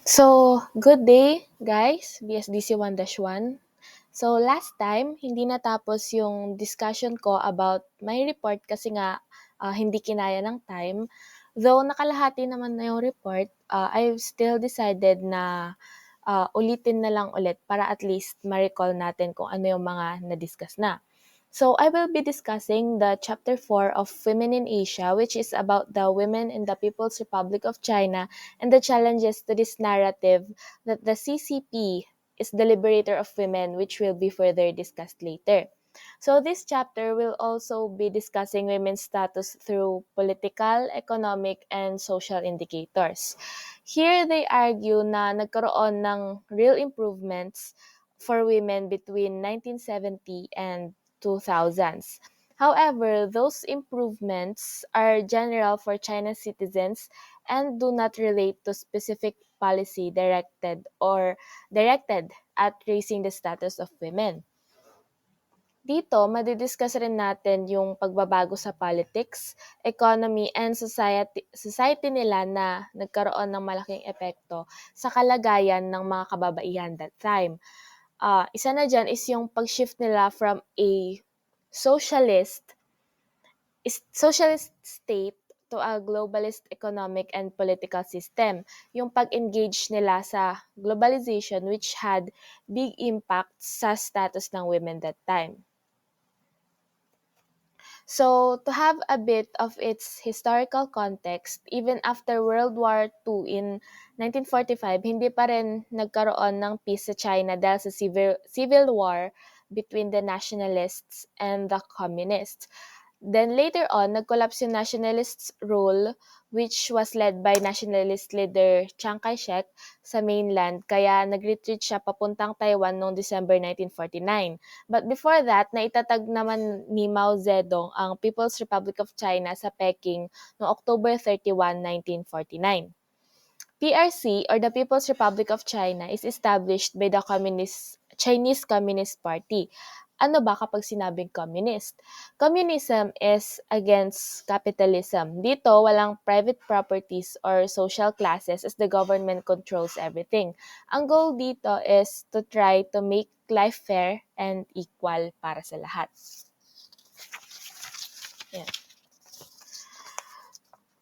So, good day guys, BSDC 1-1. So, last time, hindi natapos yung discussion ko about my report kasi nga hindi kinaya ng time. Though nakalahati naman na yung report, I've still decided na ulitin na lang ulit para at least ma-recall natin kung ano yung mga na-discuss na. So, I will be discussing the Chapter 4 of Women in Asia, which is about the women in the People's Republic of China and the challenges to this narrative that the CCP is the liberator of women, which will be further discussed later. So, this chapter will also be discussing women's status through political, economic, and social indicators. Here, they argue na nagkaroon ng real improvements for women between 1970 and 2000s. However, those improvements are general for China's citizens and do not relate to specific policy directed at raising the status of women. Dito, madidiscuss rin natin yung pagbabago sa politics, economy, and society nila na nagkaroon ng malaking epekto sa kalagayan ng mga kababaihan that time. Isa na dyan is yung pag-shift nila from a socialist socialist state to a globalist economic and political system. Yung pag-engage nila sa globalization which had big impact sa status ng women that time. So, to have a bit of its historical context, even after World War II in 1945, hindi pa rin nagkaroon ng peace sa China dahil sa civil war between the nationalists and the communists. Then later on, nag-collapse yung nationalists' rule which was led by nationalist leader Chiang Kai-shek sa mainland kaya nag-retreat siya papuntang Taiwan noong December 1949. But before that, naitatag naman ni Mao Zedong ang People's Republic of China sa Peking noong October 31, 1949. PRC or the People's Republic of China is established by the Chinese Communist Party. Ano ba kapag sinabing communist? Communism is against capitalism. Dito, walang private properties or social classes as the government controls everything. Ang goal dito is to try to make life fair and equal para sa lahat. Yan.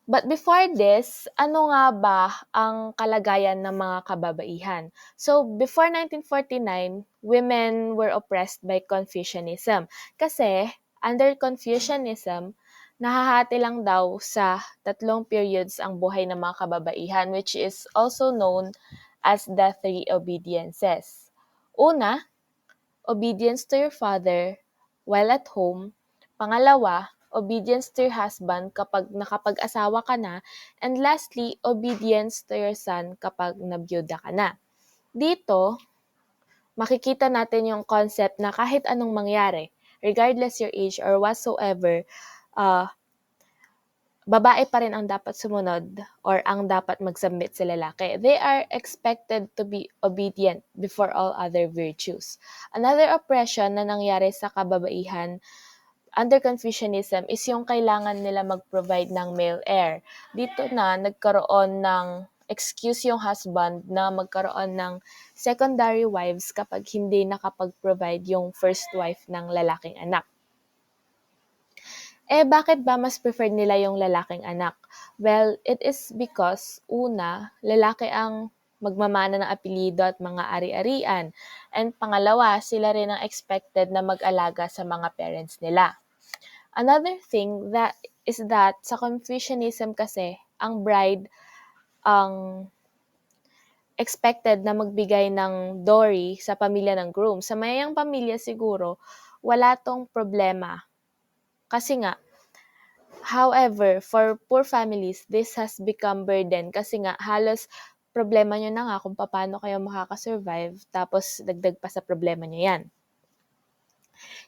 But before this, ano nga ba ang kalagayan ng mga kababaihan? So, before 1949, women were oppressed by Confucianism. Kasi, under Confucianism, nahahati lang daw sa 3 periods ang buhay ng mga kababaihan, which is also known as the 3 obediences. Una, obedience to your father while at home. Pangalawa, obedience to your husband kapag nakapag-asawa ka na. And lastly, obedience to your son kapag nabiyuda ka na. Dito, makikita natin yung concept na kahit anong mangyari, regardless your age or whatsoever, babae pa rin ang dapat sumunod or ang dapat mag-submit sa lalaki. They are expected to be obedient before all other virtues. Another oppression na nangyari sa kababaihan under Confucianism is yung kailangan nila mag-provide ng male heir. Dito na nagkaroon ng excuse yung husband na magkaroon ng secondary wives kapag hindi nakapag-provide yung first wife ng lalaking anak. Bakit ba mas preferred nila yung lalaking anak? Well, it is because, una, lalaki ang magmamana ng apelyido at mga ari-arian. And pangalawa, sila rin ang expected na mag-alaga sa mga parents nila. Another thing is that sa Confucianism kasi, ang bride ang expected na magbigay ng dowry sa pamilya ng groom. Sa mayang pamilya siguro, wala tong problema. Kasi nga, however, for poor families, this has become burden kasi nga halos problema nyo na nga kung paano kayo makakasurvive tapos dagdag pa sa problema nyo yan.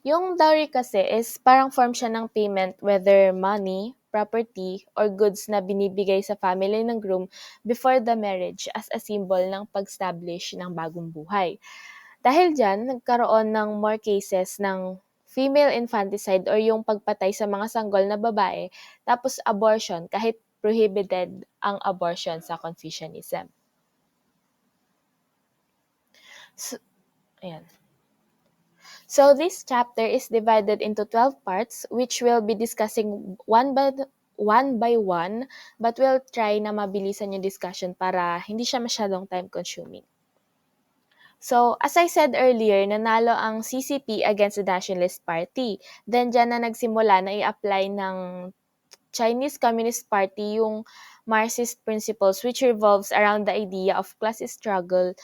Yung dowry kasi is parang form siya ng payment whether money, property, or goods na binibigay sa family ng groom before the marriage as a symbol ng pag-establish ng bagong buhay. Dahil dyan, nagkaroon ng more cases ng female infanticide or yung pagpatay sa mga sanggol na babae, tapos abortion kahit prohibited ang abortion sa Confucianism. So, ayan. So this chapter is divided into 12 parts which we'll be discussing one by one, but we'll try na mabilisan yung discussion para hindi siya masyadong time consuming. So, as I said earlier, nanalo ang CCP against the Nationalist Party. Then, dyan na nagsimula na i-apply ng Chinese Communist Party yung Marxist principles which revolves around the idea of class struggle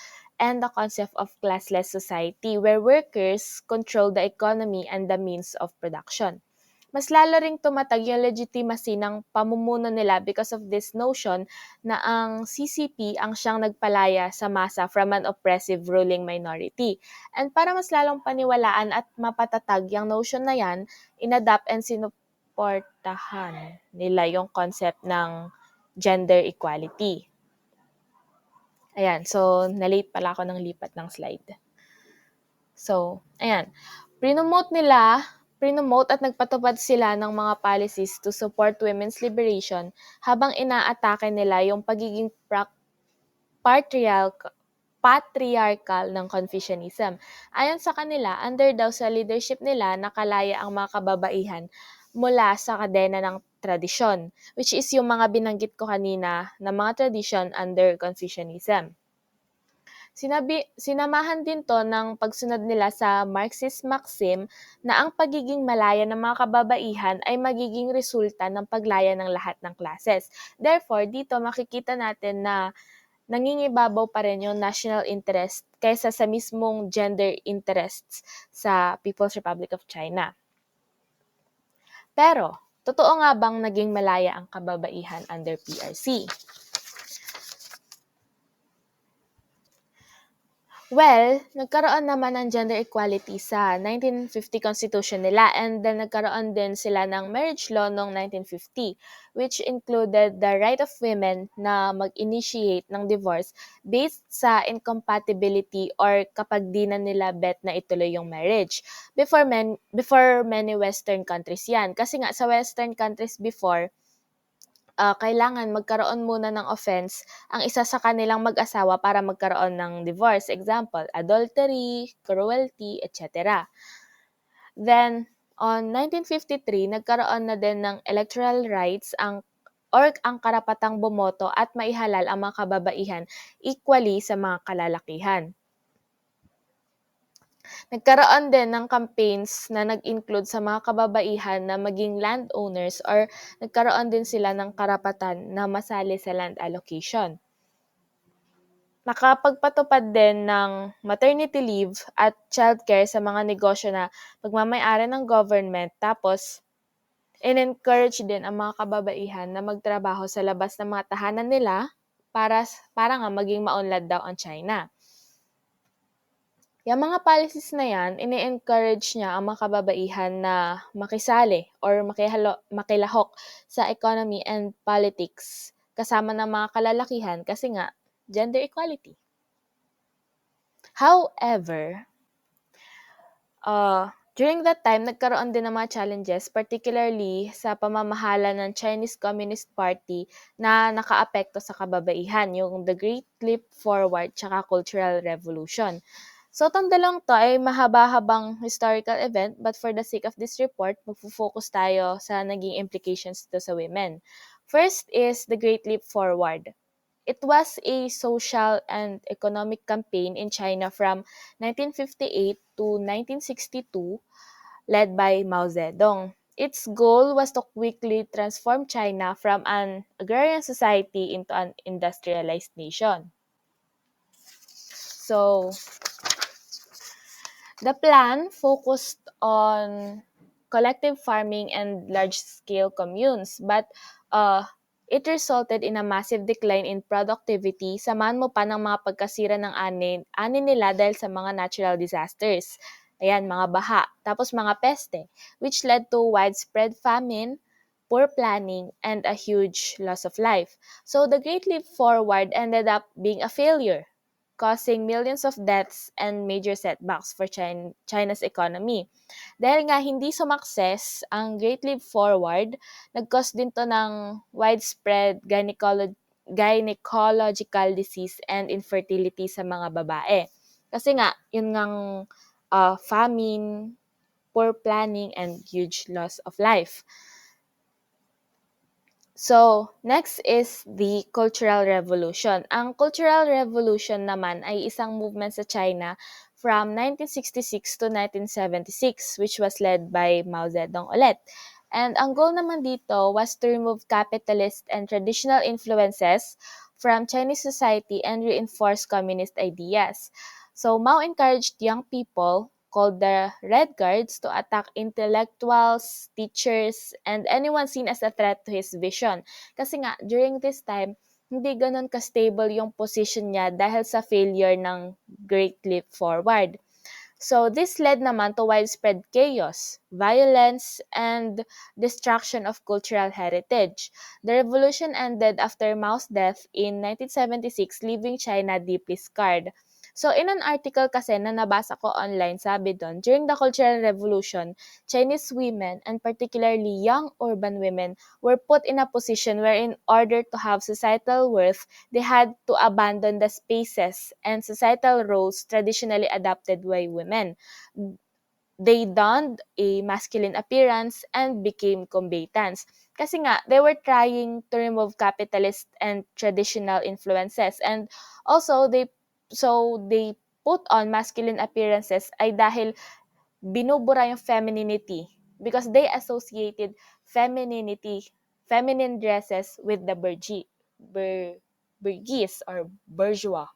and the concept of classless society where workers control the economy and the means of production. Mas lalo ring tumatag yung legitimacy ng pamumuno nila because of this notion na ang CCP ang siyang nagpalaya sa masa from an oppressive ruling minority. And para mas lalong paniwalaan at mapatatag yung notion na yan, inadapt and sinuportahan nila yung concept ng gender equality. Ayan, so nalate pala ako ng lipat ng slide. So, ayan. Prinomote at nagpatupad sila ng mga policies to support women's liberation habang inaatake nila yung pagiging patriarchal ng Confucianism. Ayon sa kanila, under daw sa leadership nila, nakalaya ang mga kababaihan mula sa kadena ng tradisyon, which is yung mga binanggit ko kanina na mga tradisyon under Confucianism. Sinamahan din to ng pagsunod nila sa Marxist maxim na ang pagiging malaya ng mga kababaihan ay magiging resulta ng paglaya ng lahat ng classes. Therefore, dito makikita natin na nangingibabaw pa rin yung national interest kaysa sa mismong gender interests sa People's Republic of China. Pero, totoo nga bang naging malaya ang kababaihan under PRC? Well, nagkaroon naman ng gender equality sa 1950 Constitution nila and then nagkaroon din sila ng marriage law noong 1950 which included the right of women na mag-initiate ng divorce based sa incompatibility or kapag di na nila bet na ituloy yung marriage. Before many Western countries yan. Kasi nga sa Western countries before, kailangan magkaroon muna ng offense ang isa sa kanilang mag-asawa para magkaroon ng divorce. Example, adultery, cruelty, etc. Then, on 1953, nagkaroon na din ng electoral rights ang karapatang bumoto at maihalal ang mga kababaihan equally sa mga kalalakihan. Nagkaroon din ng campaigns na nag-include sa mga kababaihan na maging landowners or nagkaroon din sila ng karapatan na masali sa land allocation. Nakapagpatupad din ng maternity leave at childcare sa mga negosyo na pagmamay-ari ng government, tapos in-encourage din ang mga kababaihan na magtrabaho sa labas ng mga tahanan nila para nga maging maunlad daw ang China. Yung mga policies na yan, ini-encourage niya ang mga kababaihan na makisali or makilahok sa economy and politics kasama ng mga kalalakihan kasi nga, gender equality. However, during that time, nagkaroon din ng mga challenges, particularly sa pamamahala ng Chinese Communist Party na nakaapekto sa kababaihan, yung The Great Leap Forward tsaka Cultural Revolution. So, itong dalawang to ay mahaba-habang historical event, but for the sake of this report, magfo-focus tayo sa naging implications dito sa women. First is the Great Leap Forward. It was a social and economic campaign in China from 1958 to 1962, led by Mao Zedong. Its goal was to quickly transform China from an agrarian society into an industrialized nation. So, the plan focused on collective farming and large-scale communes, but it resulted in a massive decline in productivity, samahan mo pa ng mga pagkasira ng ani nila dahil sa mga natural disasters. Ayan, mga baha, tapos mga peste, which led to widespread famine, poor planning, and a huge loss of life. So the Great Leap Forward ended up being a failure, causing millions of deaths and major setbacks for China's economy. Dahil nga hindi sumakses ang Great Leap Forward, nag-cause din to ng widespread gynecological disease and infertility sa mga babae. Kasi nga, yun ngang famine, poor planning, and huge loss of life. So, next is the Cultural Revolution. Ang Cultural Revolution naman ay isang movement sa China from 1966 to 1976, which was led by Mao Zedong ulit. And ang goal naman dito was to remove capitalist and traditional influences from Chinese society and reinforce communist ideas. So Mao encouraged young people, called the Red Guards, to attack intellectuals, teachers, and anyone seen as a threat to his vision. Kasi nga, during this time, hindi ganun ka-stable yung position niya dahil sa failure ng Great Leap Forward. So this led naman to widespread chaos, violence, and destruction of cultural heritage. The revolution ended after Mao's death in 1976, leaving China deeply scarred. So in an article kasi na nabasa ko online, sabi doon, during the Cultural Revolution, Chinese women, and particularly young urban women, were put in a position where in order to have societal worth, they had to abandon the spaces and societal roles traditionally adopted by women. They donned a masculine appearance and became combatants. Kasi nga, they were trying to remove capitalist and traditional influences. And also, they put on masculine appearances ay dahil binubura yung femininity because they associated femininity, feminine dresses with the bourgeois or bourgeois.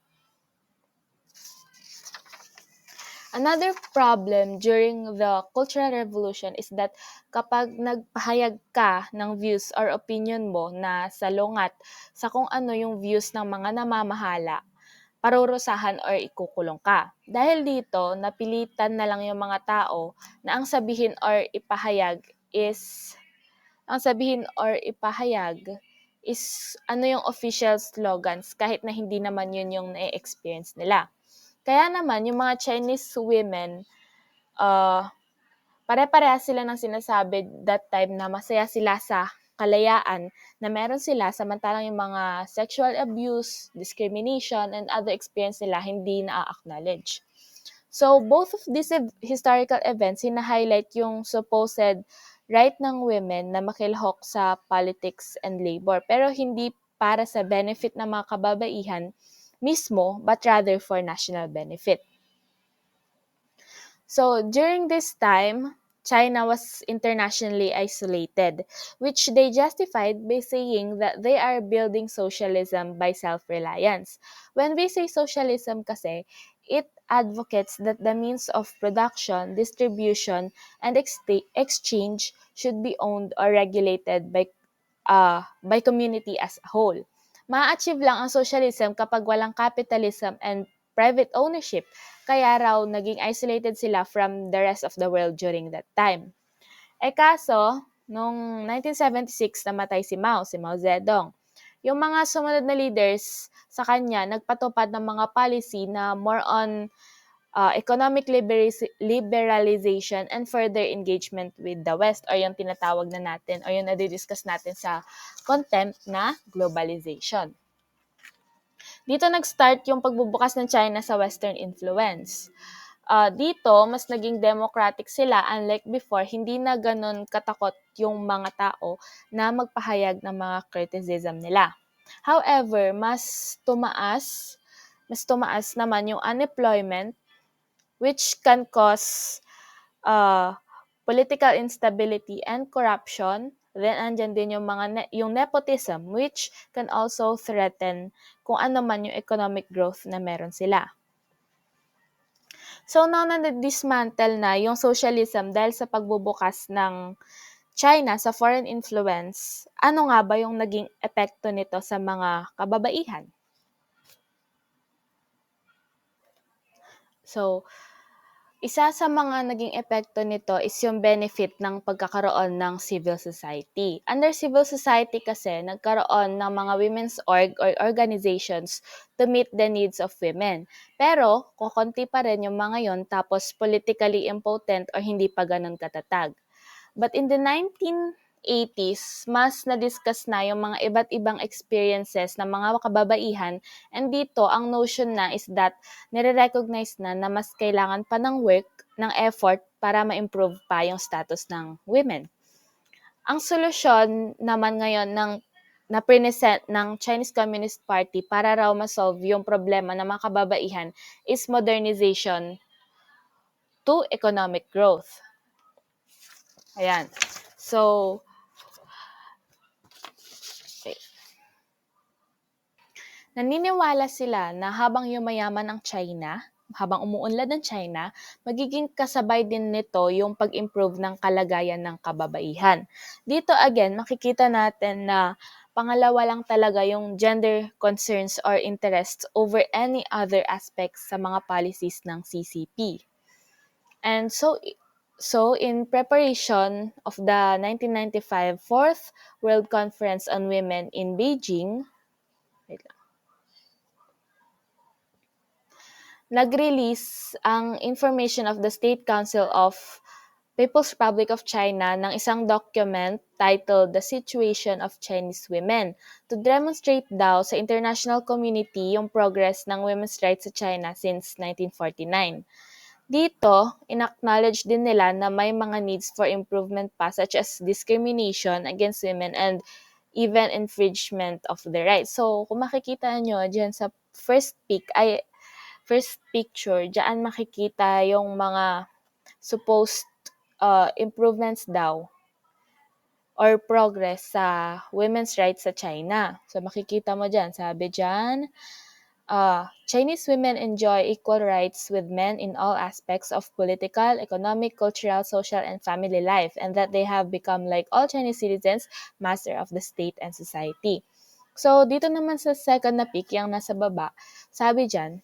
Another problem during the Cultural Revolution is that kapag nagpahayag ka ng views or opinion mo na salungat sa kung ano yung views ng mga namamahala, parurusahan or ikukulong ka. Dahil dito, napilitan na lang yung mga tao na ang sabihin or ipahayag is ano yung official slogans kahit na hindi naman yun yung na-experience nila. Kaya naman, yung mga Chinese women, uh, pare-parehas sila ng sinasabi that time na masaya sila sa kalayaan na meron sila, samantalang yung mga sexual abuse, discrimination, and other experience nila hindi na-acknowledge. So, both of these historical events, hina-highlight yung supposed right ng women na makilahok sa politics and labor, pero hindi para sa benefit ng mga kababaihan mismo, but rather for national benefit. So during this time, China was internationally isolated, which they justified by saying that they are building socialism by self-reliance. When we say socialism kasi, it advocates that the means of production, distribution, and exchange should be owned or regulated by community as a whole. Ma-achieve lang ang socialism kapag walang capitalism and private ownership, kaya raw naging isolated sila from the rest of the world during that time. Kaso, noong 1976 namatay si Mao Zedong. Yung mga sumunod na leaders sa kanya nagpatupad ng mga policy na more on economic liberalization and further engagement with the West, or yung tinatawag na natin or yung nadidiscuss natin sa contempt na globalization. Dito nag-start yung pagbubukas ng China sa Western influence. Dito, mas naging democratic sila, unlike before, hindi na ganun katakot yung mga tao na magpahayag ng mga criticism nila. However, mas tumaas naman yung unemployment, which can cause political instability and corruption. Then andyan din yung nepotism, which can also threaten kung ano man yung economic growth na meron sila. So now na dismantle na yung socialism dahil sa pagbubukas ng China sa foreign influence, ano nga ba yung naging epekto nito sa mga kababaihan? So, isa sa mga naging epekto nito is yung benefit ng pagkakaroon ng civil society. Under civil society kasi, nagkaroon ng mga women's org or organizations to meet the needs of women. Pero, kukunti pa rin yung mga yon, tapos politically impotent or hindi pa ganun katatag. But in the 1980s, mas na-discuss na yung mga iba't ibang experiences ng mga kababaihan, and dito ang notion na is that nire-recognize na mas kailangan pa ng work, ng effort para ma-improve pa yung status ng women. Ang solusyon naman ngayon na present ng Chinese Communist Party para raw ma-solve yung problema ng mga kababaihan is modernization to economic growth. Ayan. So, okay. Naniniwala sila na habang yumayaman ang China, habang umuunlad ang China, magiging kasabay din nito yung pag-improve ng kalagayan ng kababaihan. Dito again, makikita natin na pangalawa lang talaga yung gender concerns or interests over any other aspects sa mga policies ng CCP. And so in preparation of the 1995 Fourth World Conference on Women in Beijing, wait lang, nag-release ang information of the State Council of People's Republic of China ng isang document titled The Situation of Chinese Women to demonstrate daw sa international community yung progress ng women's rights sa China since 1949. Dito, inacknowledge din nila na may mga needs for improvement pa such as discrimination against women and even infringement of their rights. So, kung makikita nyo dyan sa first picture, diyan makikita yung mga supposed improvements daw or progress sa women's rights sa China. So makikita mo diyan, sabi diyan, Chinese women enjoy equal rights with men in all aspects of political, economic, cultural, social, and family life, and that they have become, like all Chinese citizens, master of the state and society. So, dito naman sa second na pic, yung nasa baba, sabi diyan,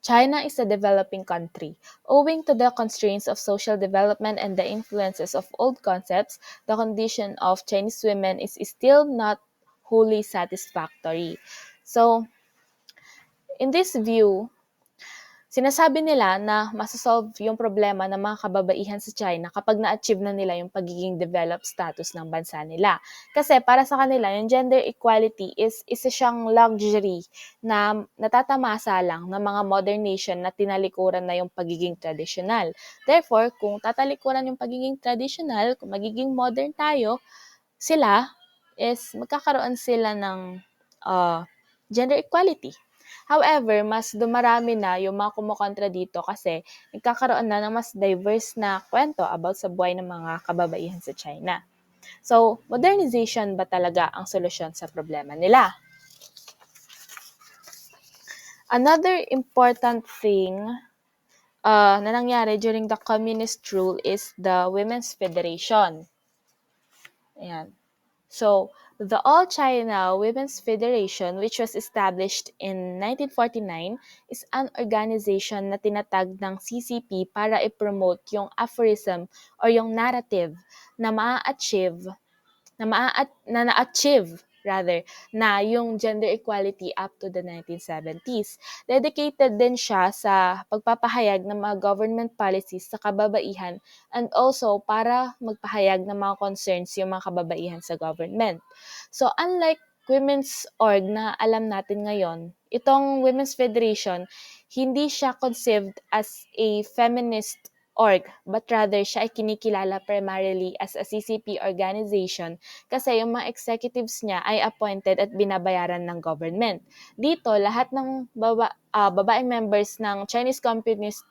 China is a developing country. Owing to the constraints of social development and the influences of old concepts, the condition of Chinese women is still not wholly satisfactory. So, in this view, sinasabi nila na masasolve yung problema ng mga kababaihan sa China kapag na-achieve na nila yung pagiging developed status ng bansa nila. Kasi para sa kanila, yung gender equality is isa siyang luxury na natatamasa lang ng mga modern nation na tinalikuran na yung pagiging traditional. Therefore, kung tatalikuran yung pagiging traditional, kung magiging modern tayo, sila is magkakaroon sila ng gender equality. However, mas dumarami na yung mga kumukontra dito kasi nagkakaroon na ng mas diverse na kwento about sa buhay ng mga kababaihan sa China. So, modernization ba talaga ang solusyon sa problema nila? Another important thing na nangyari during the communist rule is the Women's Federation. Ayan. So, the All China Women's Federation, which was established in 1949, is an organization na tinatag ng CCP para i-promote yung aphorism or yung narrative na na-achieve na yung gender equality up to the 1970s. Dedicated din siya sa pagpapahayag ng mga government policies sa kababaihan and also para magpahayag ng mga concerns yung mga kababaihan sa government. So unlike women's org na alam natin ngayon, itong Women's Federation, hindi siya conceived as a feminist org, but rather siya ay kinikilala primarily as a CCP organization kasi yung mga executives niya ay appointed at binabayaran ng government. Dito, lahat ng babaeng members ng Chinese Communist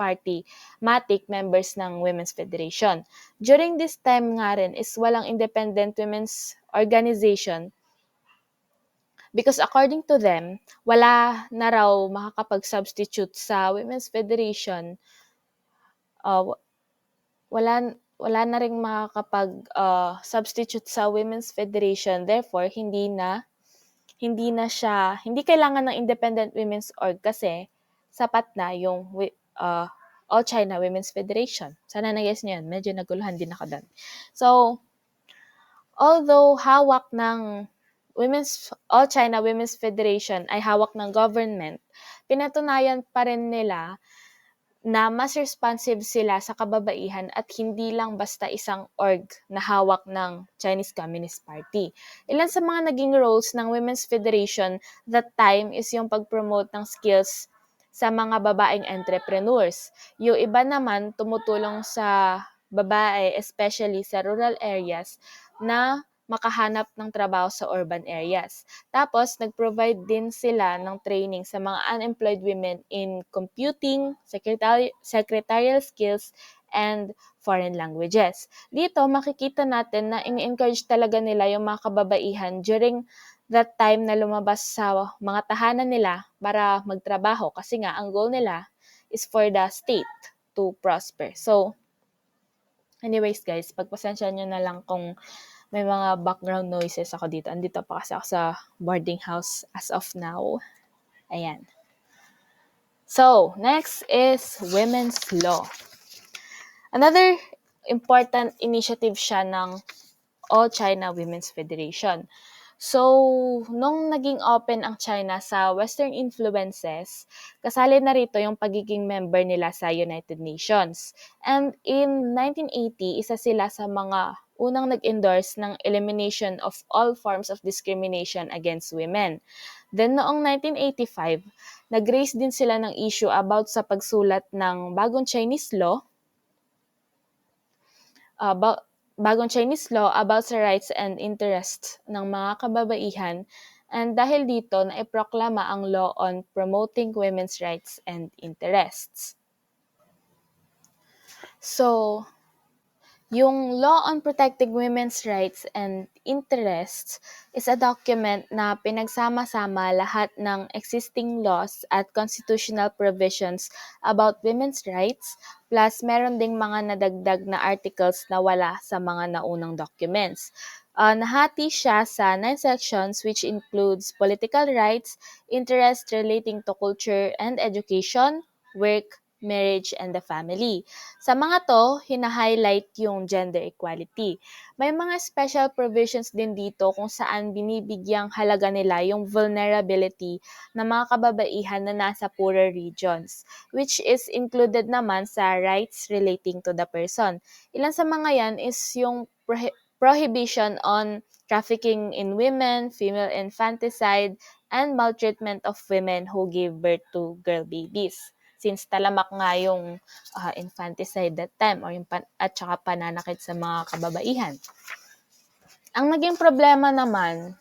Party, matic members ng Women's Federation. During this time nga rin is walang independent women's organization because according to them, wala na raw makakapag-substitute sa Women's Federation, wala na ring makakapag-substitute sa Women's Federation. Therefore, hindi kailangan ng independent women's org kasi sapat na yung All China Women's Federation. Sana na-guess niyo yan. Medyo naguluhan din ako doon. So, although hawak ng All China Women's Federation ay hawak ng government, pinatunayan pa rin nila na mas responsive sila sa kababaihan at hindi lang basta isang org na hawak ng Chinese Communist Party. Ilan sa mga naging roles ng Women's Federation that time is yung pag-promote ng skills sa mga babaeng entrepreneurs. Yung iba naman tumutulong sa babae, especially sa rural areas, na makahanap ng trabaho sa urban areas. Tapos, nag-provide din sila ng training sa mga unemployed women in computing, secretarial skills, and foreign languages. Dito, makikita natin na ini-encourage talaga nila yung mga kababaihan during that time na lumabas sa mga tahanan nila para magtrabaho kasi nga ang goal nila is for the state to prosper. So, anyways guys, pagpasensya nyo na lang kung may mga background noises ako dito. Andito pa kasi ako sa boarding house as of now. Ayan. So, next is women's law. Another important initiative siya ng All China Women's Federation. So, nung naging open ang China sa Western influences, kasali na rito yung pagiging member nila sa United Nations. And in 1980, isa sila sa mga unang nag-endorse ng elimination of all forms of discrimination against women. Then noong 1985, nag-raise din sila ng issue about sa pagsulat ng bagong Chinese law bagong Chinese law about sa rights and interests ng mga kababaihan, and dahil dito naiproklama ang law on promoting women's rights and interests. So, yung Law on Protecting Women's Rights and Interests is a document na pinagsama-sama lahat ng existing laws at constitutional provisions about women's rights, plus meron ding mga nadagdag na articles na wala sa mga naunang documents. Nahati siya sa 9 sections which includes political rights, interests relating to culture and education, work, marriage, and the family. Sa mga to, hina-highlight yung gender equality. May mga special provisions din dito kung saan binibigyang halaga nila yung vulnerability ng mga kababaihan na nasa poorer regions, which is included naman sa rights relating to the person. Ilan sa mga yan is yung prohibition on trafficking in women, female infanticide, and maltreatment of women who give birth to girl babies. Since talamak nga yung infanticide that time or yung at saka pananakit sa mga kababaihan. Ang naging problema naman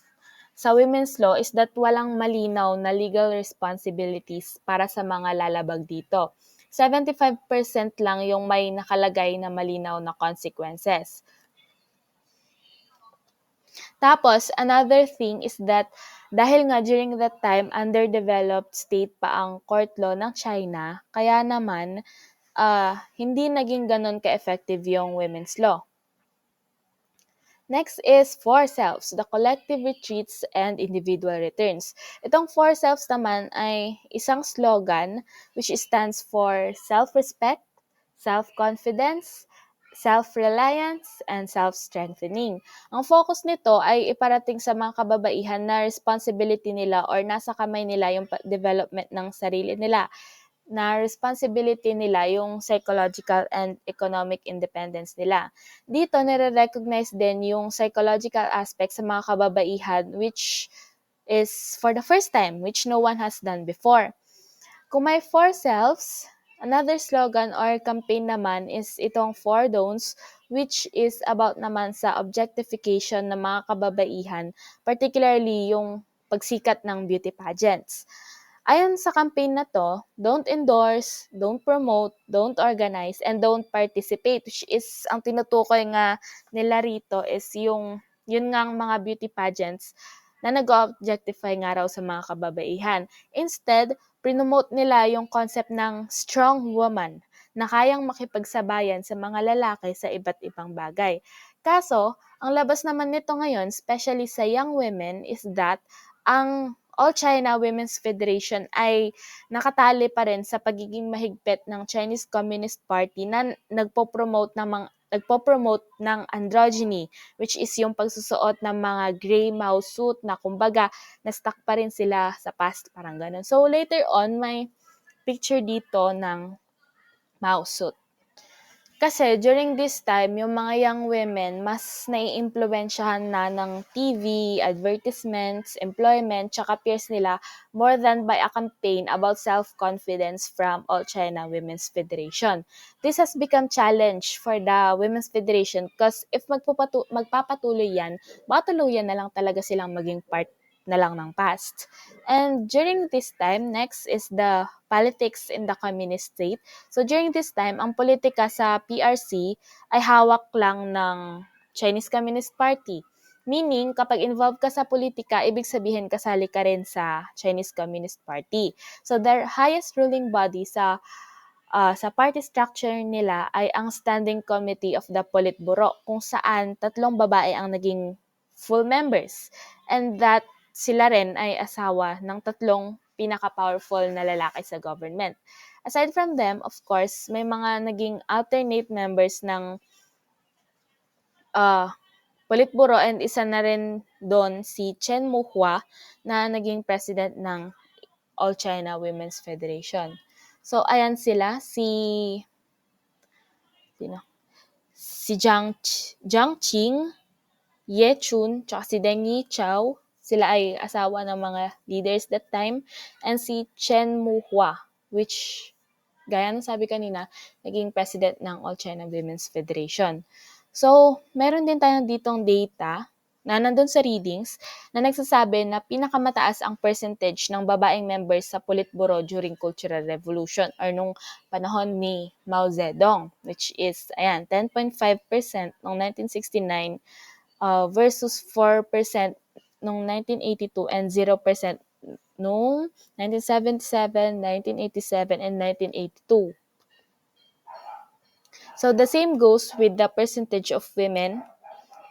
sa women's law is that walang malinaw na legal responsibilities para sa mga lalabag dito. 75% lang yung may nakalagay na malinaw na consequences. Tapos, another thing is that dahil nga during that time, underdeveloped state pa ang court law ng China, kaya naman hindi naging ganun ka-effective yung women's law. Next is four selves, the collective retreats and individual returns. Itong four selves naman ay isang slogan which stands for self-respect, self-confidence, self-reliance, and self-strengthening. Ang focus nito ay iparating sa mga kababaihan na responsibility nila or nasa kamay nila yung development ng sarili nila, na responsibility nila yung psychological and economic independence nila. Dito, nire-recognize din yung psychological aspect sa mga kababaihan which is for the first time, which no one has done before. Kung may four selves, another slogan or campaign naman is itong four don'ts, which is about naman sa objectification ng mga kababaihan, particularly yung pagsikat ng beauty pageants. Ayon sa campaign na to, don't endorse, don't promote, don't organize, and don't participate, which is ang tinutukoy nga nila rito is yun nga ang mga beauty pageants na nag-objectify nga raw sa mga kababaihan. Instead, promote nila yung concept ng strong woman na kayang makipagsabayan sa mga lalaki sa iba't ibang bagay. Kaso, ang labas naman nito ngayon, especially sa young women, is that ang All China Women's Federation ay nakatali pa rin sa pagiging mahigpit ng Chinese Communist Party na nagpo-promote ng androgyny, which is yung pagsusuot ng mga gray mouse suit na kumbaga na-stuck pa rin sila sa past, parang ganun. So later on, may picture dito ng Mausut. Kasi during this time, yung mga young women, mas naiimpluwensyahan na ng TV, advertisements, employment, tsaka peers nila more than by a campaign about self-confidence from All China Women's Federation. This has become challenge for the Women's Federation because if magpapatuloy yan, baka tuluyan na lang talaga silang maging part na lang ng past. And during this time, next is the politics in the communist state. So during this time, ang politika sa PRC ay hawak lang ng Chinese Communist Party. Meaning, kapag involved ka sa politika, ibig sabihin kasali ka rin sa Chinese Communist Party. So their highest ruling body sa party structure nila ay ang Standing Committee of the Politburo, kung saan 3 babae ang naging full members. And that sila rin ay asawa ng 3 pinaka-powerful na lalaki sa government. Aside from them, of course, may mga naging alternate members ng Politburo, and isa na rin doon si Chen Muhua na naging president ng All China Women's Federation. So ayan sila, sino? Si Jiang Qing, Ye Chun, tsaka si Deng Yichao. Sila ay asawa ng mga leaders that time. And si Chen Muhua, which, gaya ng sabi kanina, naging president ng All China Women's Federation. So, meron din tayong ditong data na nandun sa readings na nagsasabi na pinakamataas ang percentage ng babaeng members sa Politburo during Cultural Revolution or nung panahon ni Mao Zedong, which is, 10.5% noong 1969 versus 4% noong 1982 and 0% noong 1977, 1987, and 1982. So the same goes with the percentage of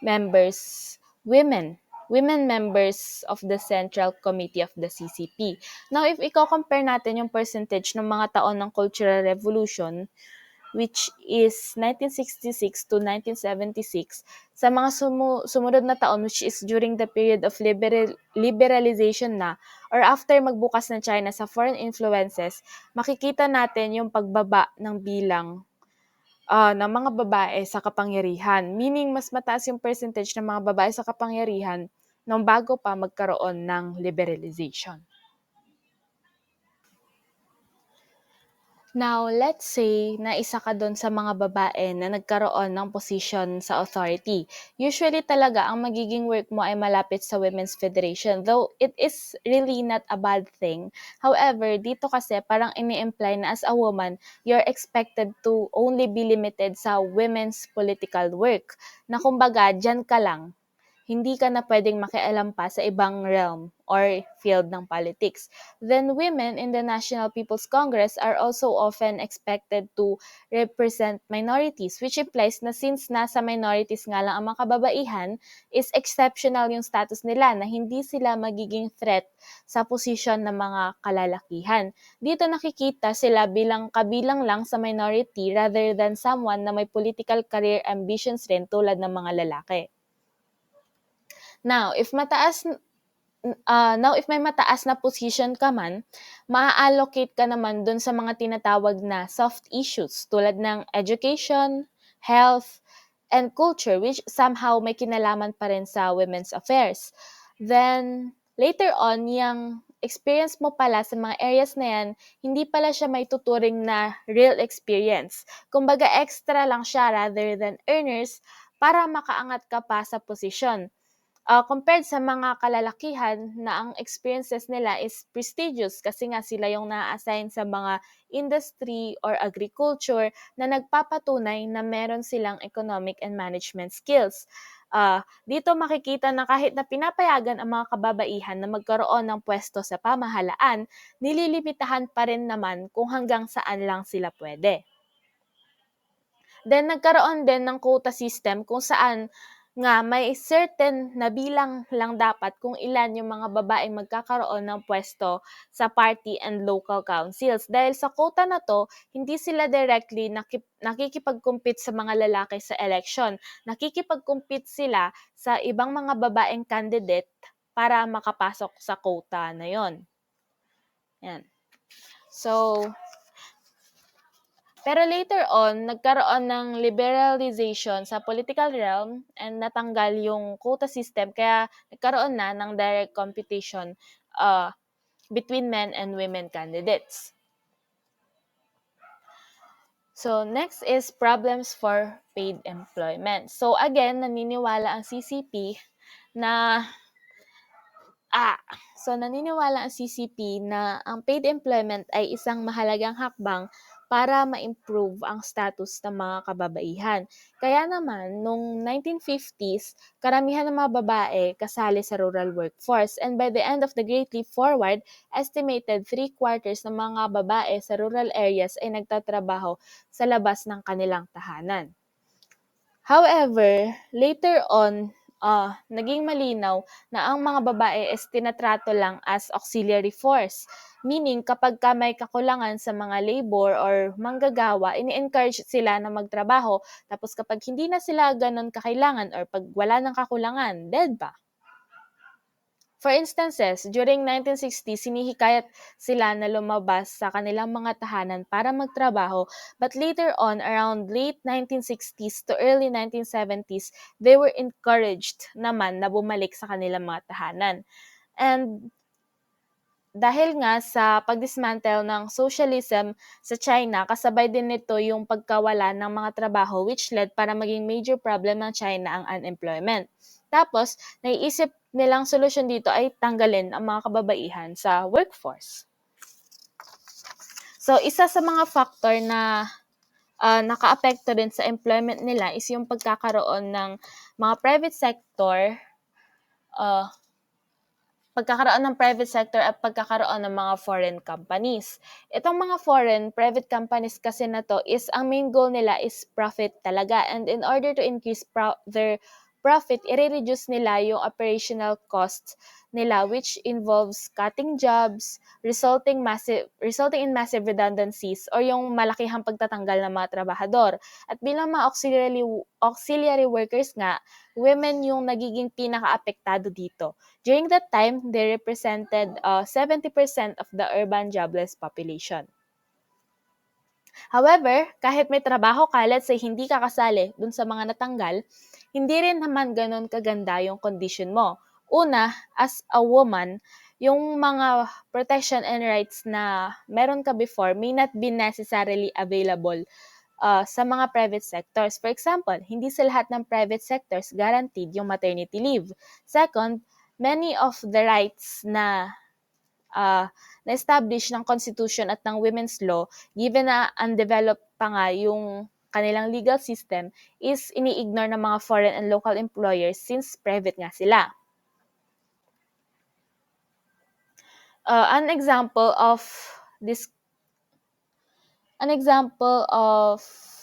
members, women members of the Central Committee of the CCP. Now, if i-compare natin yung percentage ng mga taon ng Cultural Revolution, which is 1966 to 1976, sa mga sumunod na taon, which is during the period of liberalization na, or after magbukas ng China sa foreign influences, makikita natin yung pagbaba ng bilang ng mga babae sa kapangyarihan. Meaning, mas mataas yung percentage ng mga babae sa kapangyarihan nung bago pa magkaroon ng liberalization. Now, let's say na isa ka doon sa mga babae na nagkaroon ng position sa authority. Usually talaga, ang magiging work mo ay malapit sa Women's Federation, though it is really not a bad thing. However, dito kasi parang ini-imply na as a woman, you're expected to only be limited sa women's political work. Na kumbaga, dyan ka lang, hindi ka na pwedeng makialam pa sa ibang realm or field ng politics. Then women in the National People's Congress are also often expected to represent minorities, which implies na since nasa minorities nga lang ang mga kababaihan, is exceptional yung status nila na hindi sila magiging threat sa posisyon ng mga kalalakihan. Dito nakikita sila bilang kabilang lang sa minority rather than someone na may political career ambitions rin tulad ng mga lalaki. Now, if may mataas na position ka man, maa-allocate ka naman dun sa mga tinatawag na soft issues tulad ng education, health, and culture, which somehow may kinalaman pa rin sa women's affairs. Then, later on, yung experience mo pala sa mga areas na yan, hindi pala siya may tuturing na real experience. Kumbaga, extra lang siya rather than earners para makaangat ka pa sa posisyon. Compared sa mga kalalakihan na ang experiences nila is prestigious kasi nga sila yung na-assign sa mga industry or agriculture na nagpapatunay na meron silang economic and management skills. Dito makikita na kahit na pinapayagan ang mga kababaihan na magkaroon ng pwesto sa pamahalaan, nililimitahan pa rin naman kung hanggang saan lang sila pwede. Then nagkaroon din ng quota system kung saan nga may certain na bilang lang dapat kung ilan yung mga babaeng magkakaroon ng pwesto sa party and local councils. Dahil sa quota na to, hindi sila directly nakikipag-compete sa mga lalaki sa election. Nakikipag-compete sila sa ibang mga babaeng candidate para makapasok sa quota na yon. Yan. So, Pero later on, nagkaroon ng liberalization sa political realm and natanggal yung quota system kaya nagkaroon na ng direct competition between men and women candidates. So next is problems for paid employment. So again, naniniwala ang CCP na naniniwala ang CCP na ang paid employment ay isang mahalagang hakbang para ma-improve ang status ng mga kababaihan. Kaya naman, noong 1950s, karamihan ng mga babae kasali sa rural workforce, and by the end of the Great Leap Forward, estimated 3/4 ng mga babae sa rural areas ay nagtatrabaho sa labas ng kanilang tahanan. However, later on, naging malinaw na ang mga babae is tinatrato lang as auxiliary force. Meaning, kapag may kakulangan sa mga labor or manggagawa, ini-encourage sila na magtrabaho. Tapos kapag hindi na sila ganun kakailangan or pag wala ng kakulangan, dead ba? For instances, during 1960s, sinihikayat sila na lumabas sa kanilang mga tahanan para magtrabaho, but later on, around late 1960s to early 1970s, they were encouraged naman na bumalik sa kanilang mga tahanan. And dahil nga sa pagdismantle ng socialism sa China, kasabay din nito yung pagkawala ng mga trabaho which led para maging major problem ng China ang unemployment. Tapos, naiisip nilang solusyon dito ay tanggalin ang mga kababaihan sa workforce. So, isa sa mga factor na nakaapekto rin sa employment nila is yung pagkakaroon ng mga private sector at pagkakaroon ng mga foreign companies. Itong mga foreign private companies kasi na to is ang main goal nila is profit talaga, and in order to increase their profit, i-reduce nila yung operational costs nila, which involves cutting jobs, resulting in massive redundancies or yung malakihang pagtatanggal ng mga trabahador. At bilang mga auxiliary workers nga, women yung nagiging pinaka-apektado dito. During that time, they represented 70% of the urban jobless population. However, kahit may trabaho ka, let's say hindi ka kasali dun sa mga natanggal, hindi rin naman ganun kaganda yung condition mo. Una, as a woman, yung mga protection and rights na meron ka before may not be necessarily available sa mga private sectors. For example, hindi sa lahat ng private sectors guaranteed yung maternity leave. Second, many of the rights na na-establish ng Constitution at ng Women's Law, given na undeveloped pa nga yung kanilang legal system, is ini-ignore ng mga foreign and local employers since private nga sila. An example of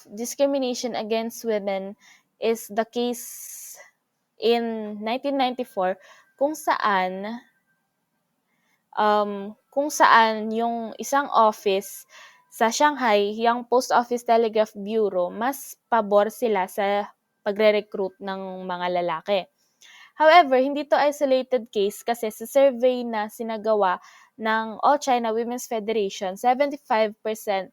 discrimination against women is the case in 1994 kung saan yung isang office sa Shanghai, yung Post Office Telegraph Bureau, mas pabor sila sa pagre-recruit ng mga lalaki. However, hindi to isolated case kasi sa survey na sinagawa ng All China Women's Federation, 75%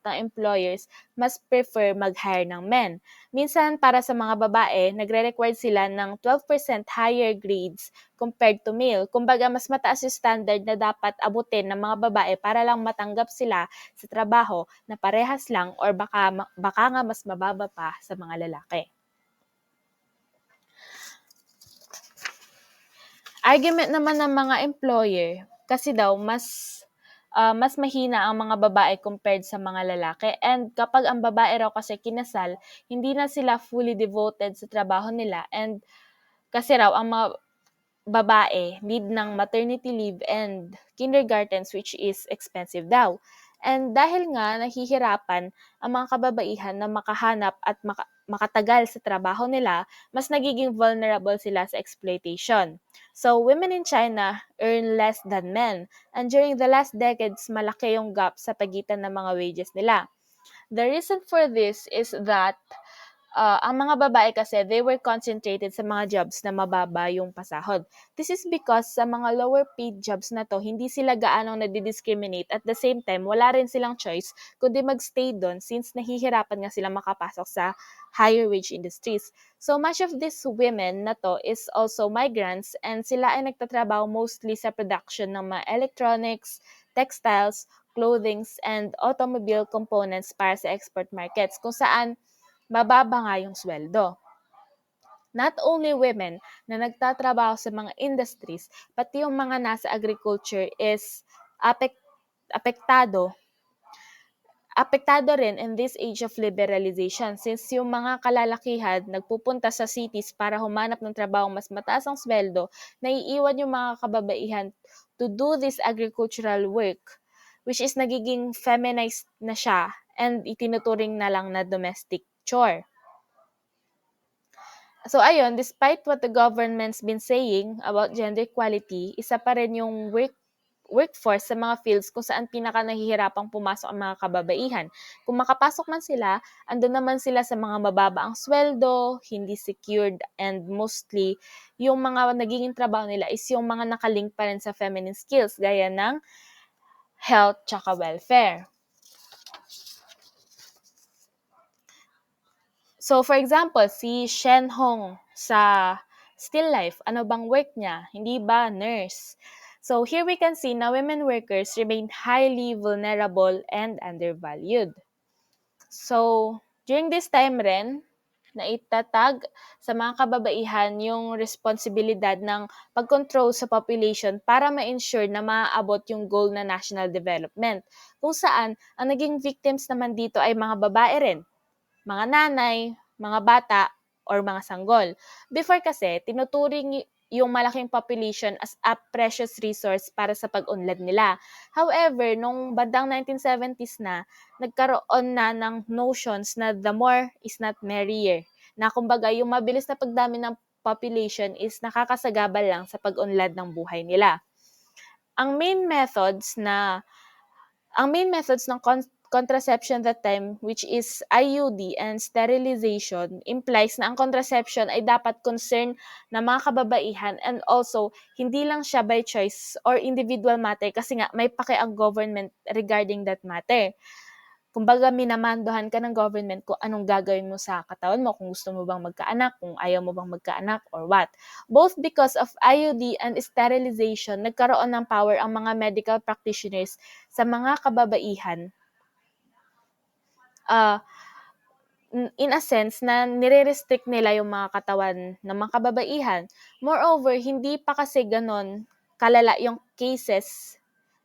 ng employers mas prefer mag-hire ng men. Minsan, para sa mga babae, nagre-require sila ng 12% higher grades compared to male. Kumbaga, mas mataas yung standard na dapat abutin ng mga babae para lang matanggap sila sa trabaho na parehas lang or baka nga mas mababa pa sa mga lalaki. Argument naman ng mga employer, kasi daw mas mahina ang mga babae compared sa mga lalaki, and kapag ang babae raw kasi kinasal, hindi na sila fully devoted sa trabaho nila, and kasi raw ang mga babae need ng maternity leave and kindergartens, which is expensive daw. And dahil nga nahihirapan ang mga kababaihan na makahanap at makatagal sa trabaho nila, mas nagiging vulnerable sila sa exploitation. So, women in China earn less than men, and during the last decades, malaki yung gap sa pagitan ng mga wages nila. The reason for this is that Ang mga babae kasi, they were concentrated sa mga jobs na mababa yung pasahod. This is because sa mga lower paid jobs na to, hindi sila gaanong nadi-discriminate. At the same time, wala rin silang choice kundi magstay doon since nahihirapan nga sila makapasok sa higher wage industries. So much of these women na to is also migrants and sila ay nagtatrabaho mostly sa production ng mga electronics, textiles, clothings, and automobile components para sa export markets kung saan mababa nga yung sweldo. Not only women na nagtatrabaho sa mga industries, pati yung mga nasa agriculture is apek- apektado apektado rin in this age of liberalization since yung mga kalalakihan nagpupunta sa cities para humanap ng trabaho mas mataas ang sweldo, naiiwan yung mga kababaihan to do this agricultural work which is nagiging feminized na siya and itinuturing na lang na domestic chore. So ayun, despite what the government's been saying about gender equality, isa pa rin yung workforce sa mga fields kung saan pinaka nahihirapang pumasok ang mga kababaihan. Kung makapasok man sila, andun naman sila sa mga mababa ang sweldo, hindi secured, and mostly, yung mga nagiging trabaho nila is yung mga nakalink pa rin sa feminine skills, gaya ng health tsaka welfare. So, for example, si Shen Hong sa Still Life, ano bang work niya? Hindi ba nurse? So, here we can see na women workers remain highly vulnerable and undervalued. So, during this time rin, naitatag sa mga kababaihan yung responsibilidad ng pag-control sa population para ma-ensure na maaabot yung goal na national development. Kung saan, ang naging victims naman dito ay mga babae rin, mga nanay, mga bata, or mga sanggol. Before kasi, tinuturing yung malaking population as a precious resource para sa pag-unlad nila. However, nung bandang 1970s na, nagkaroon na ng notions na the more is not merrier. Na kumbaga, yung mabilis na pagdami ng population is nakakasagabal lang sa pag-unlad ng buhay nila. Ang main methods ng contraception that time, which is IUD and sterilization, implies na ang contraception ay dapat concern ng mga kababaihan and also hindi lang siya by choice or individual matter kasi nga may pake ang government regarding that matter. Kumbaga minamandohan ka ng government kung anong gagawin mo sa katawan mo, kung gusto mo bang magkaanak, kung ayaw mo bang magkaanak or what. Both because of IUD and sterilization, nagkaroon ng power ang mga medical practitioners sa mga kababaihan, uh, in a sense na nire-restrict nila yung mga katawan ng mga kababaihan. Moreover, hindi pa kasi ganon kalala yung cases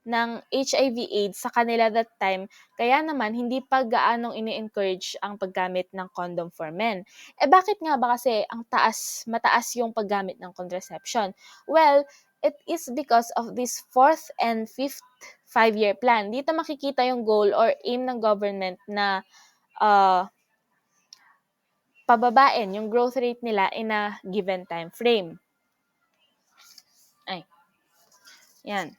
ng HIV/AIDS sa kanila that time, kaya naman hindi pa gaanong ini-encourage ang paggamit ng condom for men. Bakit nga ba kasi mataas yung paggamit ng contraception? Well, it is because of this 4th and 5th five-year plan. Dito makikita yung goal or aim ng government na uh, pababain yung growth rate nila in a given time frame. Ay, yan.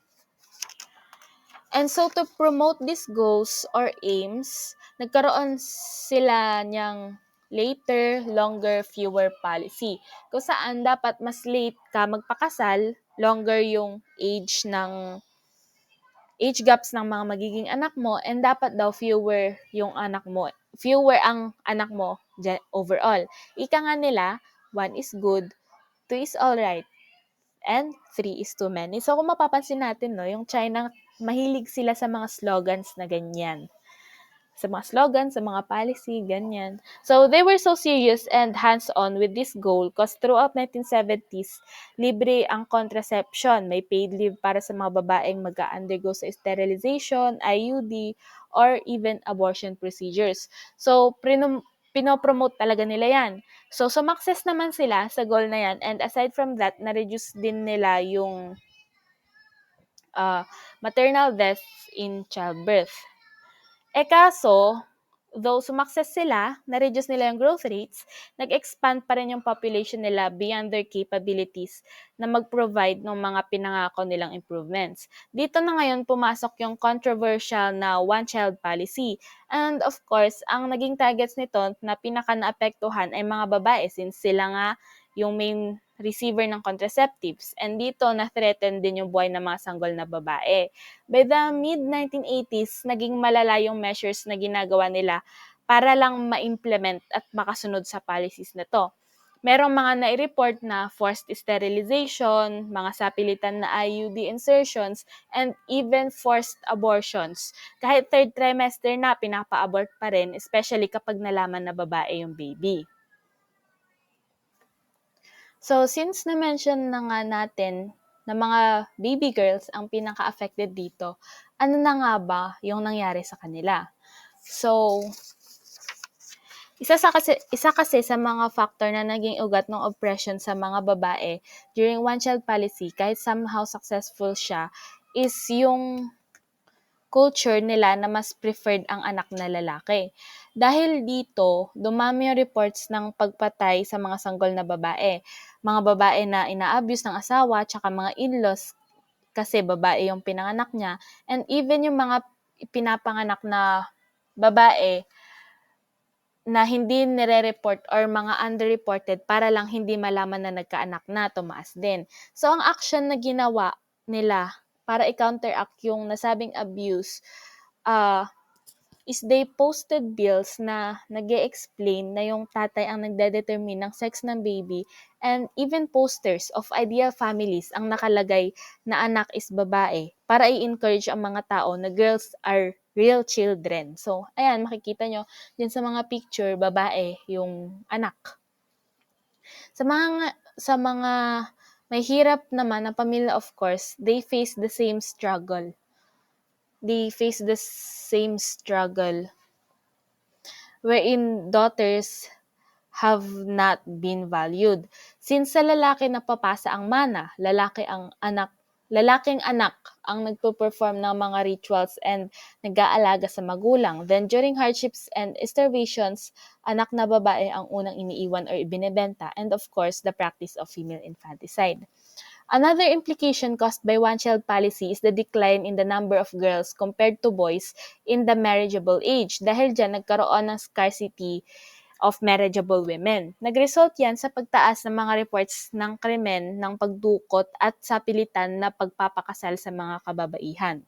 And so to promote these goals or aims, nagkaroon sila niyang later, longer, fewer policy. Kung saan dapat mas late ka magpakasal, longer yung age gaps ng mga magiging anak mo, and dapat daw fewer ang anak mo overall. Ika nga nila, 1 is good, 2 is alright, and 3 is too many. So kung mapapansin natin, no, yung China, mahilig sila sa mga slogans na ganyan. Sa mga slogans, sa mga policy, ganyan. So they were so serious and hands-on with this goal because throughout 1970s, libre ang contraception. May paid leave para sa mga babaeng mag-undergo sa sterilization, IUD, or even abortion procedures. So pinopromote talaga nila yan. So sumakses naman sila sa goal na yan, and aside from that, na-reduce din nila yung maternal deaths in childbirth. Kaso, though sumakses sila, na-reduce nila yung growth rates, nag-expand pa rin yung population nila beyond their capabilities na mag-provide ng mga pinangako nilang improvements. Dito na ngayon pumasok yung controversial na one-child policy. And of course, ang naging targets nito na pinaka-naapektuhan ay mga babae since sila nga yung main receiver ng contraceptives. And dito, na-threaten din yung buhay ng mga sanggol na babae. By the mid-1980s, naging malala yung measures na ginagawa nila para lang ma-implement at makasunod sa policies na to. Merong mga nai-report na forced sterilization, mga sapilitan na IUD insertions, and even forced abortions. Kahit third trimester na, pinapa-abort pa rin, especially kapag nalaman na babae yung baby. So, since na-mention na nga natin na mga baby girls ang pinaka-affected dito, ano na nga ba yung nangyari sa kanila? So, isa kasi sa mga factor na naging ugat ng oppression sa mga babae during one-child policy, kahit somehow successful siya, is yung culture nila na mas preferred ang anak na lalaki. Dahil dito, dumami yung reports ng pagpatay sa mga sanggol na babae. Mga babae na ina-abuse ng asawa tsaka mga in-laws kasi babae yung pinanganak niya. And even yung mga pinapanganak na babae na hindi nire-report or mga underreported para lang hindi malaman na nagkaanak na, tumaas din. So, ang action na ginawa nila para i-counteract yung nasabing abuse is they posted bills na nag-e-explain na yung tatay ang nagde-determine ng sex ng baby and even posters of ideal families ang nakalagay na anak is babae para i-encourage ang mga tao na girls are real children. So, ayan, makikita nyo din sa mga picture, babae yung anak. Sa mga may hirap naman na pamilya, of course, they face the same struggle. Wherein daughters have not been valued. Since sa lalaki napapasa ang mana, lalaking anak ang nagpo-perform ng mga rituals and nag-aalaga sa magulang. Then during hardships and starvations, anak na babae ang unang iniiwan or ibinebenta, and of course, the practice of female infanticide. Another implication caused by one-child policy is the decline in the number of girls compared to boys in the marriageable age. Dahil dyan, nagkaroon ng scarcity of marriageable women. Nag-result yan sa pagtaas ng mga reports ng krimen ng pagdukot at sapilitan na pagpapakasal sa mga kababaihan.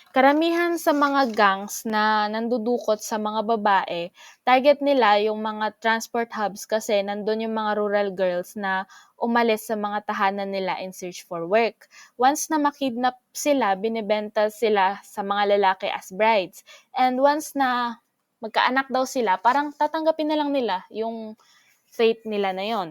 Karamihan sa mga gangs na nandudukot sa mga babae, target nila yung mga transport hubs kasi nandun yung mga rural girls na umalis sa mga tahanan nila in search for work. Once na makidnap sila, binibenta sila sa mga lalaki as brides. And once na magkaanak daw sila, parang tatanggapin na lang nila yung fate nila na yon.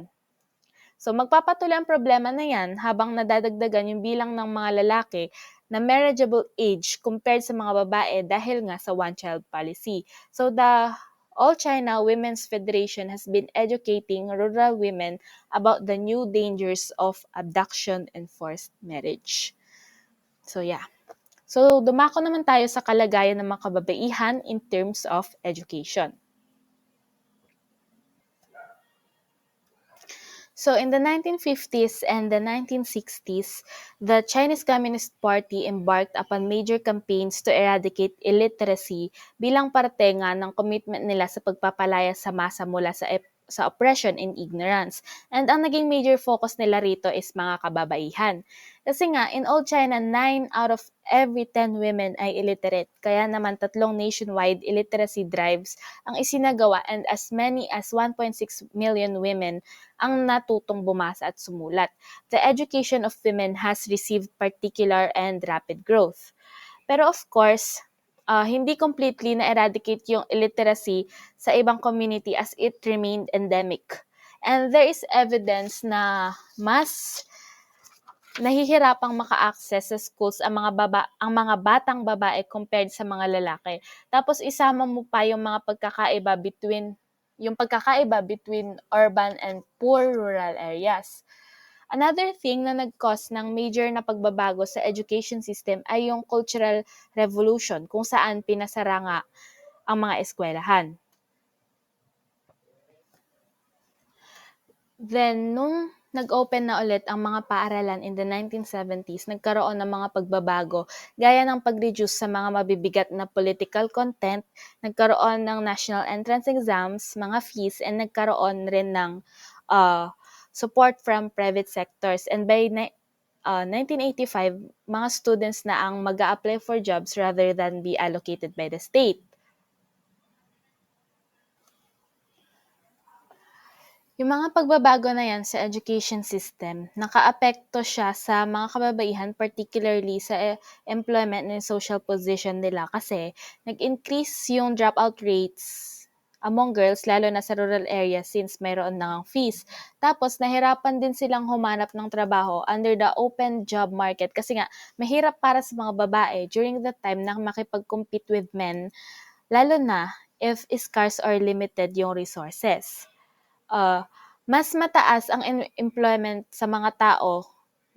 So magpapatuloy ang problema na yan habang nadadagdagan yung bilang ng mga lalaki na marriageable age compared sa mga babae dahil nga sa one-child policy. So the All China Women's Federation has been educating rural women about the new dangers of abduction and forced marriage. So yeah. So dumako naman tayo sa kalagayan ng mga kababaihan in terms of education. So in the 1950s and the 1960s, the Chinese Communist Party embarked upon major campaigns to eradicate illiteracy bilang parte nga ng commitment nila sa pagpapalaya sa masa mula sa oppression and ignorance. And ang naging major focus nila rito is mga kababaihan. Kasi nga, in old China, 9 out of every 10 women ay illiterate. Kaya naman 3 nationwide illiteracy drives ang isinagawa and as many as 1.6 million women ang natutong bumasa at sumulat. The education of women has received particular and rapid growth. Pero of course, hindi completely na-eradicate yung illiteracy sa ibang community as it remained endemic. And there is evidence na mas nahihirapang maka-access sa schools ang mga batang babae compared sa mga lalaki. Tapos isama mo pa yung mga pagkakaiba between urban and poor rural areas. Another thing na nag-cause ng major na pagbabago sa education system ay yung Cultural Revolution kung saan pinasara nga ang mga eskwelahan. Then, nung nag-open na ulit ang mga paaralan in the 1970s, nagkaroon ng mga pagbabago gaya ng pag-reduce sa mga mabibigat na political content, nagkaroon ng national entrance exams, mga fees, and nagkaroon rin ng support from private sectors. And by 1985, mga students na ang mag-a-apply for jobs rather than be allocated by the state. Yung mga pagbabago na yan sa education system, nakaapekto siya sa mga kababaihan, particularly sa employment and social position nila kasi nag-increase yung dropout rates among girls, lalo na sa rural areas since mayroon na ngang fees. Tapos, nahirapan din silang humanap ng trabaho under the open job market kasi nga, mahirap para sa mga babae during the time na makipag-compete with men, lalo na if scarce or limited yung resources. Mas mataas ang employment sa mga tao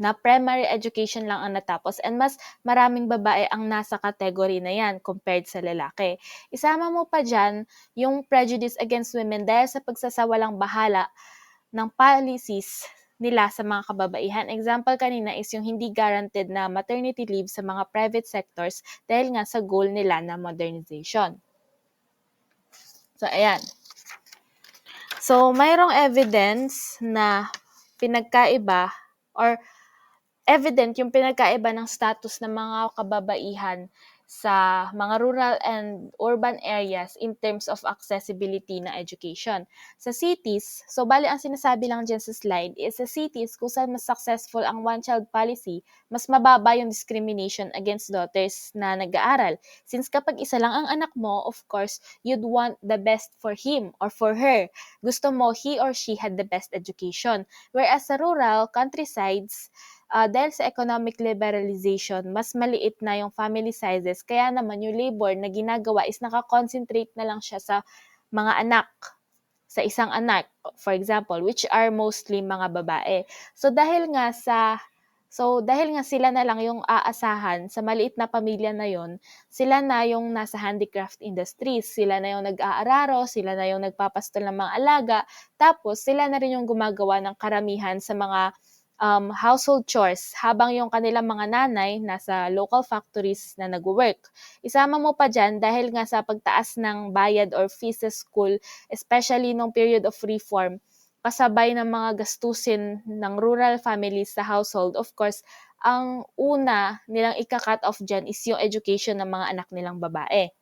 na primary education lang ang natapos and mas maraming babae ang nasa category na yan compared sa lalaki. Isama mo pa dyan yung prejudice against women dahil sa pagsasawalang bahala ng policies nila sa mga kababaihan. Example kanina is yung hindi guaranteed na maternity leave sa mga private sectors dahil nga sa goal nila na modernization. So, ayan. So, mayroong evidence na pinagkaiba or evident yung pinagkaiba ng status ng mga kababaihan sa mga rural and urban areas in terms of accessibility na education. Sa cities, so bali ang sinasabi lang dyan sa slide is sa cities kung saan mas successful ang one-child policy, mas mababa yung discrimination against daughters na nag-aaral. Since kapag isa lang ang anak mo, of course, you'd want the best for him or for her. Gusto mo he or she had the best education. Whereas sa rural, countrysides, dahil sa economic liberalization, mas maliit na yung family sizes, kaya naman yung labor na ginagawa is nakakonsentrate na lang siya sa mga anak, sa isang anak, for example, which are mostly mga babae. Dahil nga sila na lang yung aasahan sa maliit na pamilya na yon, sila na yung nasa handicraft industries, sila na yung nag-aararo, sila na yung nagpapastol ng mga alaga, tapos sila na rin yung gumagawa ng karamihan sa mga household chores habang yung kanilang mga nanay nasa local factories na nag-work. Isama mo pa dyan dahil nga sa pagtaas ng bayad or fees sa school, especially nung period of reform, kasabay ng mga gastusin ng rural families sa household, of course, ang una nilang ika-cut off dyan is yung education ng mga anak nilang babae.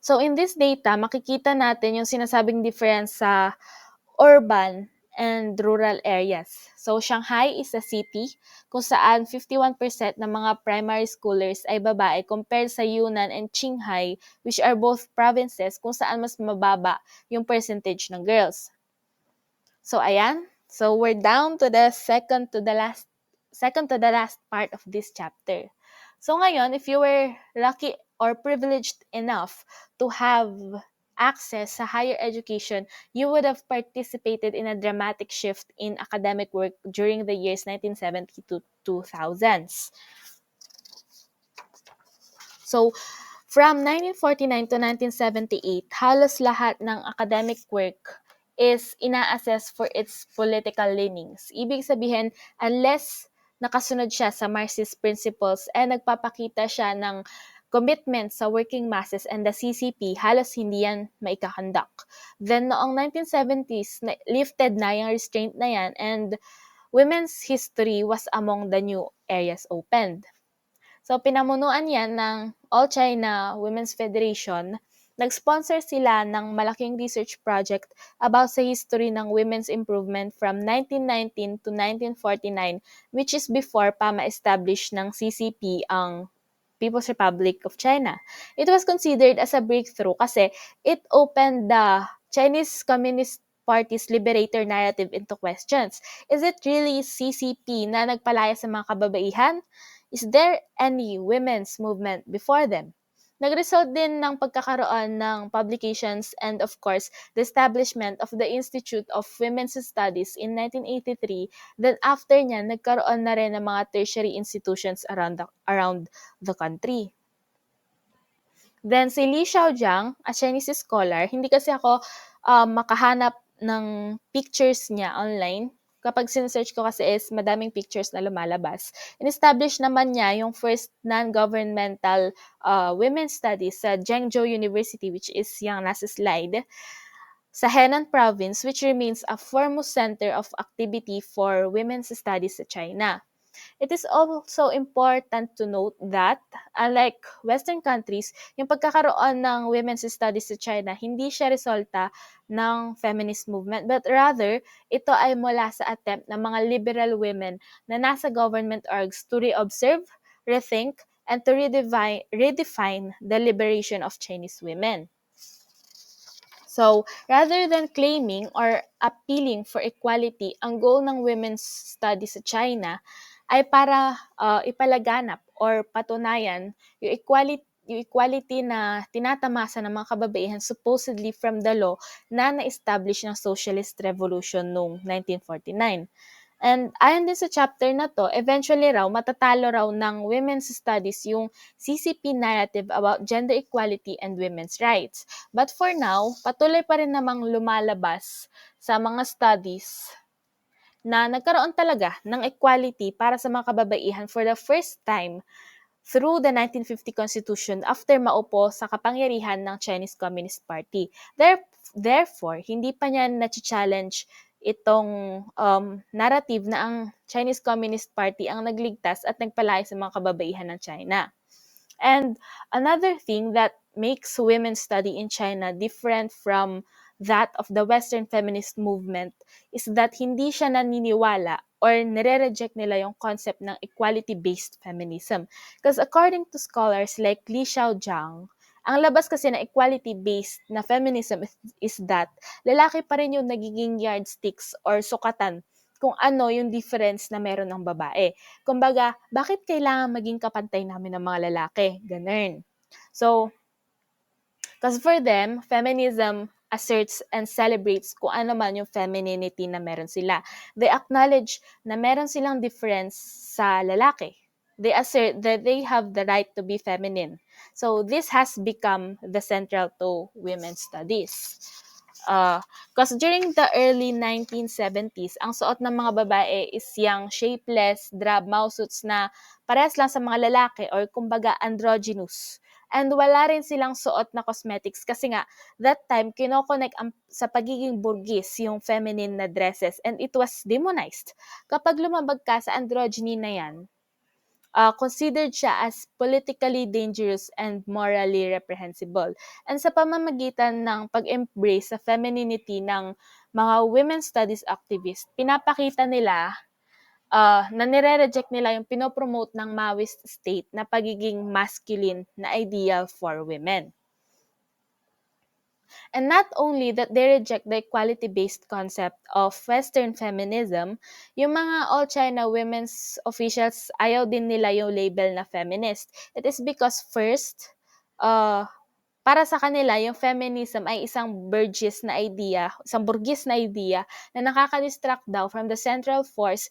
So in this data, makikita natin yung sinasabing difference sa urban and rural areas. So, Shanghai is a city kung saan 51% ng mga primary schoolers ay babae compared sa Yunnan and Qinghai, which are both provinces kung saan mas mababa yung percentage ng girls. So, ayan. So, we're down to the second to the last part of this chapter. So, ngayon, if you were lucky or privileged enough to have access sa higher education, you would have participated in a dramatic shift in academic work during the years 1970 to 2000s. So, from 1949 to 1978, halos lahat ng academic work is ina-assess for its political leanings. Ibig sabihin, unless nakasunod siya sa Marxist principles nagpapakita siya ng commitment sa working masses and the CCP, halos hindi yan maikakandak. Then, noong 1970s, lifted na yung restraint na yan and women's history was among the new areas opened. So, pinamunuan yan ng All China Women's Federation. Nag-sponsor sila ng malaking research project about sa history ng women's improvement from 1919 to 1949, which is before pa ma-establish ng CCP ang People's Republic of China. It was considered as a breakthrough kasi it opened the Chinese Communist Party's liberator narrative into questions. Is it really CCP na nagpalaya sa mga kababaihan? Is there any women's movement before them? Nag-result din ng pagkakaroon ng publications and of course, the establishment of the Institute of Women's Studies in 1983. Then after niyan, nagkaroon na rin ng mga tertiary institutions around the country. Then si Li Xiaojiang, a Chinese scholar, hindi kasi ako makahanap ng pictures niya online. Kapag sinesearch ko kasi is madaming pictures na lumalabas. In-establish naman niya yung first non-governmental women's studies sa Zhengzhou University, which is yung nasa slide, sa Henan Province, which remains a foremost center of activity for women's studies sa China. It is also important to note that, unlike Western countries, yung pagkakaroon ng women's studies sa China, hindi siya resulta ng feminist movement, but rather, ito ay mula sa attempt ng mga liberal women na nasa government orgs to reobserve, rethink, and to redefine the liberation of Chinese women. So, rather than claiming or appealing for equality, ang goal ng women's studies sa China ay para ipalaganap or patunayan yung equality na tinatamasa ng mga kababaihan supposedly from the law na na-establish ng Socialist Revolution noong 1949. And ayon din sa chapter na to, eventually raw matatalo raw ng women's studies yung CCP narrative about gender equality and women's rights. But for now, patuloy pa rin namang lumalabas sa mga studies na nagkaroon talaga ng equality para sa mga kababaihan for the first time through the 1950 Constitution after maupo sa kapangyarihan ng Chinese Communist Party. Therefore, hindi pa niya na-challenge itong narrative na ang Chinese Communist Party ang nagligtas at nagpalaya sa mga kababaihan ng China. And another thing that makes women's study in China different from that of the Western feminist movement is that hindi siya naniniwala or nire-reject nila yung concept ng equality-based feminism. Because according to scholars like Li Xiaojiang, ang labas kasi na equality-based na feminism is that lalaki pa rin yung nagiging yardsticks or sukatan kung ano yung difference na meron ng babae. Kumbaga, bakit kailangan maging kapantay namin ng mga lalaki? Ganun. So, because for them, feminism asserts and celebrates kung ano man yung femininity na meron sila. They acknowledge na meron silang difference sa lalaki. They assert that they have the right to be feminine. So this has become the central to women's studies. Because during the early 1970s, ang suot ng mga babae is yung shapeless, drab mousesuits na parehas lang sa mga lalaki or kumbaga androgynous. And wala rin silang suot na cosmetics kasi nga, that time, kinoconnect sa pagiging burgis yung feminine na dresses and it was demonized. Kapag lumabag ka sa androgyny na yan, considered siya as politically dangerous and morally reprehensible. And sa pamamagitan ng pag-embrace sa femininity ng mga women's studies activists, pinapakita nila na nire-reject nila yung pinopromote ng Maoist state na pagiging masculine na ideal for women. And not only that they reject the equality-based concept of Western feminism, yung mga all-China women's officials, ayaw din nila yung label na feminist. It is because first, para sa kanila, yung feminism ay isang burgess na idea na nakaka-distract daw from the central force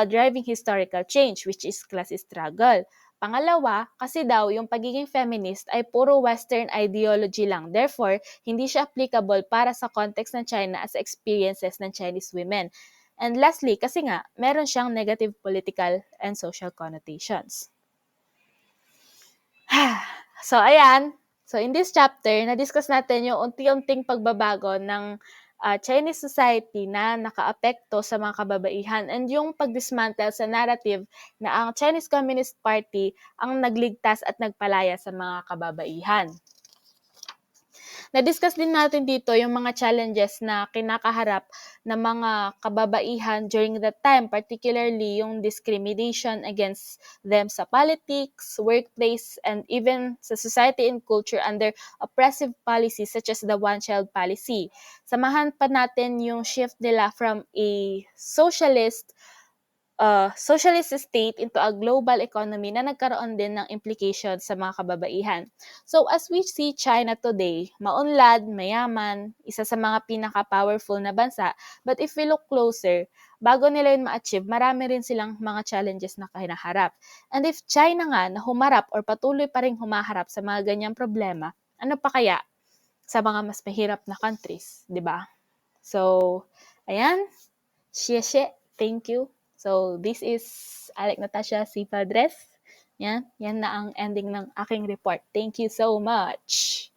driving historical change, which is class struggle. Pangalawa, kasi daw yung pagiging feminist ay puro Western ideology lang. Therefore, hindi siya applicable para sa context ng China as experiences ng Chinese women. And lastly, kasi nga, meron siyang negative political and social connotations. So, ayan. So, in this chapter, na-discuss natin yung unti-unting pagbabago ng Chinese society na nakaapekto sa mga kababaihan and yung pagdismantle sa narrative na ang Chinese Communist Party ang nagligtas at nagpalaya sa mga kababaihan. Na-discuss din natin dito yung mga challenges na kinakaharap ng mga kababaihan during that time, particularly yung discrimination against them sa politics, workplace, and even sa society and culture under oppressive policies such as the one-child policy. Samahan pa natin yung shift nila from a socialist socialist state into a global economy na nagkaroon din ng implications sa mga kababaihan. So as we see China today, maunlad, mayaman, isa sa mga pinaka-powerful na bansa, but if we look closer, bago nila yun ma-achieve, marami rin silang mga challenges na kinaharap. And if China nga na humarap or patuloy pa rin humaharap sa mga ganyang problema, ano pa kaya sa mga mas mahirap na countries, di ba? So, ayan. Xie, thank you. So, this is Alec Natasha C. Padres. Yan na ang ending ng aking report. Thank you so much.